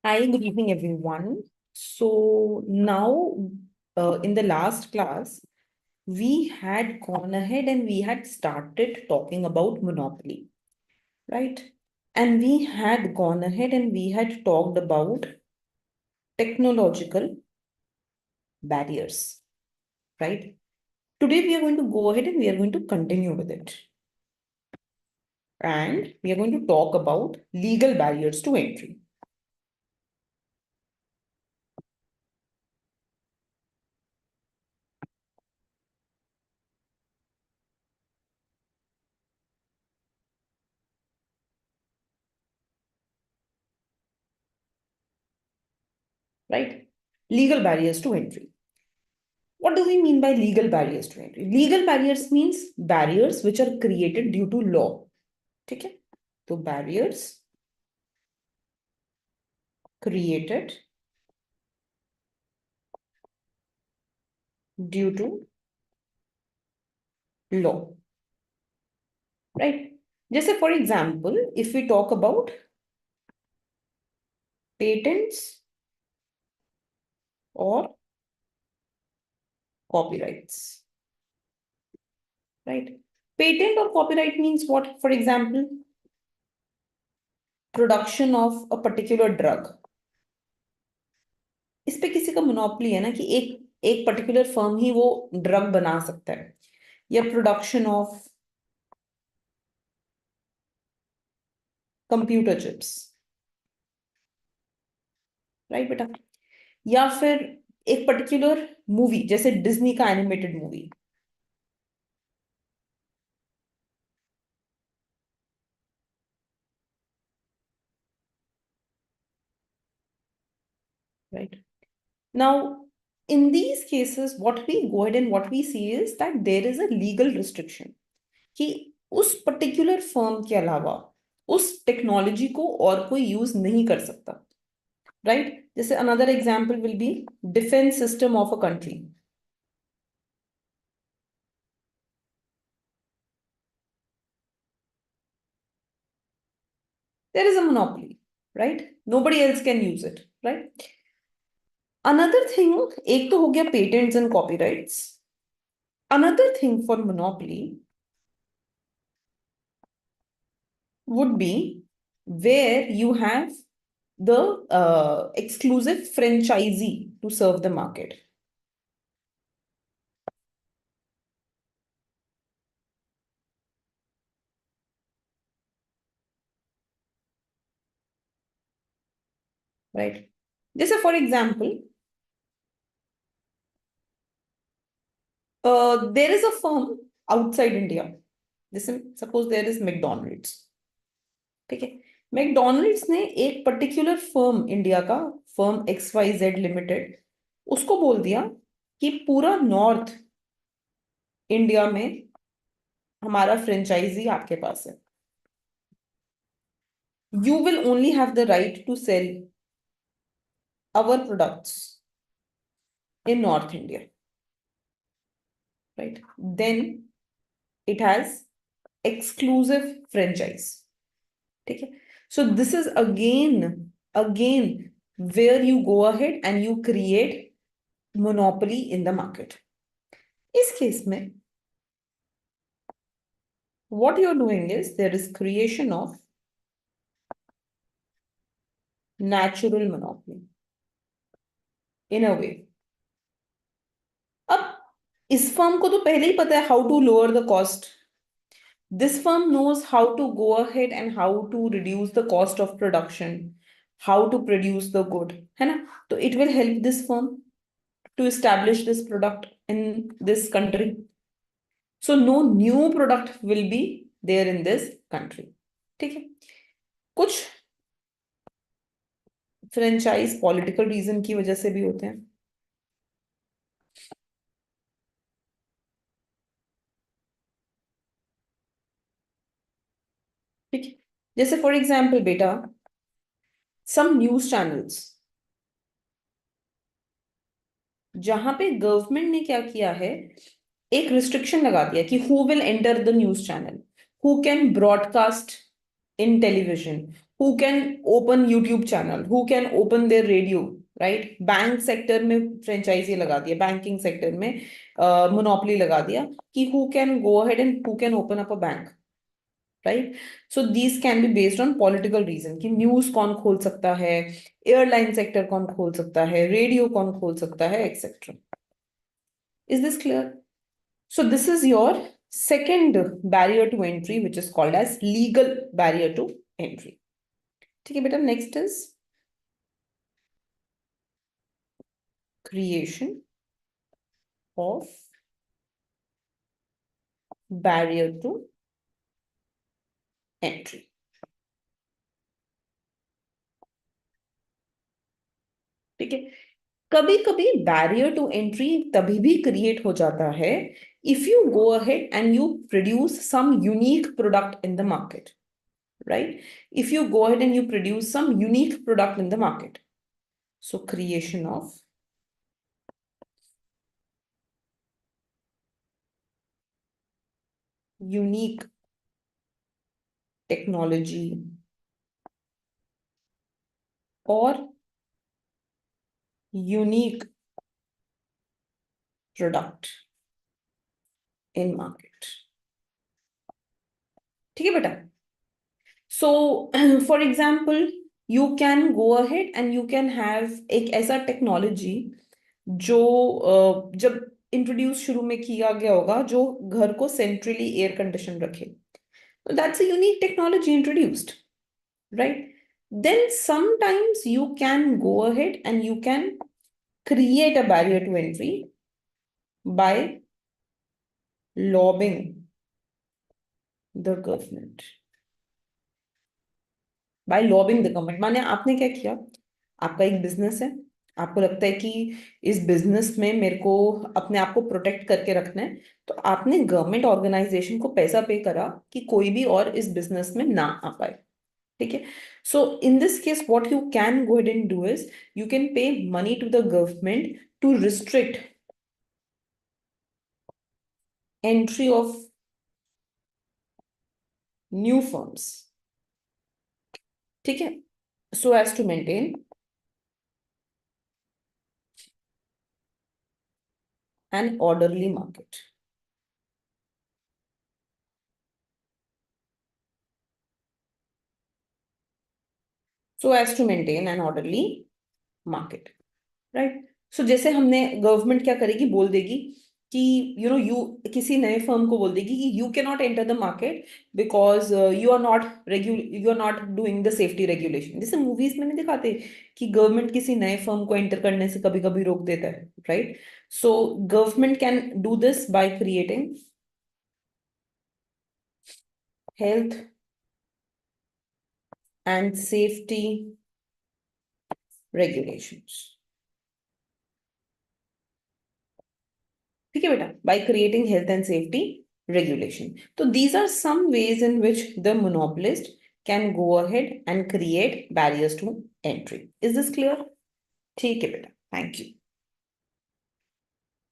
Hi, good evening, everyone. So now, in the last class, we had gone ahead and we had started talking about monopoly, right? And we had gone ahead and we had talked about technological barriers, right? Today, we are going to go ahead and we are going to continue with it. And we are going to talk about legal barriers to entry. Right? Legal barriers to entry. What do we mean by legal barriers to entry? Legal barriers means barriers which are created due to law. Okay? So barriers created due to law. Right? Just for example, if we talk about patents or copyrights. Right? Patent or copyright means what? For example, production of a particular drug. इस पे किसी का monopoly है ना कि एक particular firm ही वो drug बना सकता है या production of computer chips right बेटा या फिर एक पर्टिकुलर मूवी जैसे डिज्नी का animated movie right now in these cases what we go ahead and what we see is that there is a legal restriction कि उस पर्टिकुलर फर्म के अलावा उस टेक्नोलॉजी को और कोई यूज नहीं कर सकता राइट जैसे another example will be defence system of a country there is a monopoly right nobody else can use it right another thing एक तो हो गया patents and copyrights another thing for monopoly would be where you have the exclusive franchisee to serve the market. Right? Just for example, there is a firm outside India. Suppose there is McDonald's. ठीक है McDonald's ने एक particular firm India का firm XYZ limited उसको बोल दिया कि पूरा नॉर्थ इंडिया में हमारा फ्रेंचाइजी आपके पास है you will only have the right to sell our products in North India. Right? Then it has exclusive franchise. Okay? So this is again where you go ahead and you create monopoly in the market. इस case में what you're doing is there is creation of natural monopoly in a way. अब इस firm को तो पहले ही पता है how to lower the cost. This firm knows how to go ahead and how to reduce the cost of production, how to produce the good, है ना? तो it will help this firm to establish this product in this country. So no new product will be there in this country. ठीक है? कुछ franchise political reason की वजह से भी होते हैं ठीक है जैसे फॉर एग्जाम्पल बेटा सम न्यूज चैनल्स जहां पे गवर्नमेंट ने क्या किया है एक रिस्ट्रिक्शन लगा दिया कि who will enter the news channel who can broadcast in television who can open YouTube channel, who can open their radio, right? Bank sector में फ्रेंचाइजी लगा दिया, बैंकिंग सेक्टर में मोनोपोली लगा दिया कि who can go ahead and who can open up a bank, right? So these can be based on political reason कि news कौन खोल सकता है, एयरलाइन सेक्टर कौन खोल सकता है, रेडियो कौन खोल सकता है, etcetera. Is this clear? So this is your second barrier to entry, which is called as legal barrier to entry. ठीक है बेटा, next is creation of barrier to entry. ठीक है, कभी कभी बैरियर टू एंट्री तभी भी क्रिएट हो जाता है if you go ahead and you produce some unique product in the market, right? If you go ahead and you produce some unique product in the market. So creation of unique technology or unique product in market. ठीक है बेटा? So for example, you can go ahead and you can have एक ऐसा technology जो जब introduce शुरू में किया गया होगा जो घर को सेंट्रली एयर कंडीशन रखे. So that's a unique technology introduced, right? Then sometimes you can go ahead and you can create a barrier to entry by lobbying the government. By lobbying the government माने आपने क्या किया, आपका एक business है, आपको लगता है कि इस बिजनेस में मेरे को अपने आप को प्रोटेक्ट करके रखना है, तो आपने गवर्नमेंट ऑर्गेनाइजेशन को पैसा पे करा कि कोई भी और इस बिजनेस में ना आ पाए. ठीक है, so in this case what you can go ahead and do is you can pay money to the government to restrict entry of new firms. ठीक है, so as to maintain an orderly market. So as to maintain an orderly market, right? So जैसे हमने government क्या करेगी, बोल देगी कि you किसी नए फर्म को बोल देगी कि you can not enter the market because you are not doing the safety regulation. जैसे मूवीज में नहीं दिखाते कि गवर्नमेंट किसी नए फर्म को एंटर करने से कभी कभी रोक देता है, right? So government can do this by creating health and safety regulations. ठीक है बेटा, by creating health and safety regulation. So these are some ways in which the monopolist can go ahead and create barriers to entry. Is this clear? ठीक है बेटा, thank you.